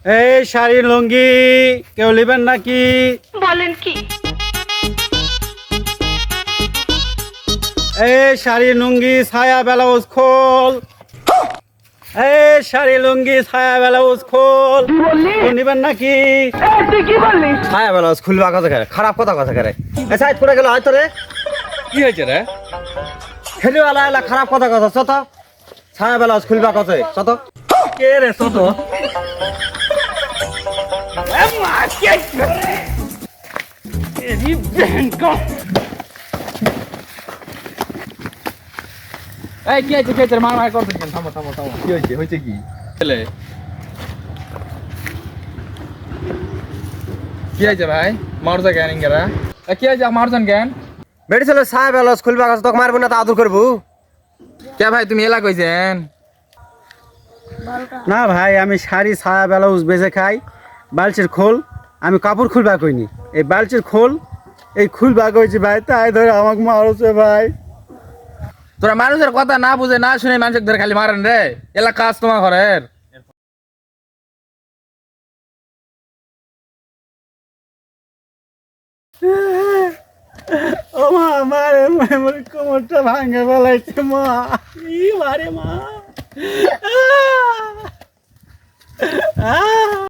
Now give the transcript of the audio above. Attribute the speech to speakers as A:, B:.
A: এই শাড়ি লুঙ্গি কেউ নেবেন নাকি?
B: বলেন কি?
A: এই শাড়ি লুঙ্গি ছায়া ব্লাউজ খোল। এই শাড়ি লুঙ্গি ছায়া ব্লাউজ খোল। কেউ নেবেন নাকি?
B: তুই কি বললি?
C: ছায়া ব্লাউজ খুলবা কথা করে খারাপ কথা কথা করে সাইড করে গেল হয়তো রে
A: কি হয়েছে রে?
C: খেলিওয়ালা এলা খারাপ কথা কথা চত ছায়া ব্লাউজ খুলবা কথা চত
A: কে রে ছোট?
D: এই কি হয়েছে খেতে মার মার করতেন কেন? থামো থামো থামো, কি হয়েছে? হয়েছে কি ছেলে? কি হয়েছে ভাই? মারজা জ্ঞান ইঙ্গেরা কি হয়েছে? মারজন জ্ঞান
C: বেটি ছেলে ছায়া ব্লাউজ খুলবা কথা তোকে মারবো না তা আদর করবো
D: কে ভাই? তুমি এলা কইছেন?
A: না ভাই, আমি শাড়ি ছায়া ব্লাউজ বেচে খাই। বালচির খোল, আমি কাপড় খুলবা কইনি। এই বালচির খোল, এই খুলবা কইছি ভাই, তাই ধরে আমাকে মারছে ভাই।
D: তোরা মানুষের কথা না বুঝে না শুনে মানুষের ধরে খালি মারেন রে। এলা কাজ তোমার ঘরের।
A: ও মা, মারে আমার কোমরটা ভাঙে ফেলাইছে মা। ই মারে মা।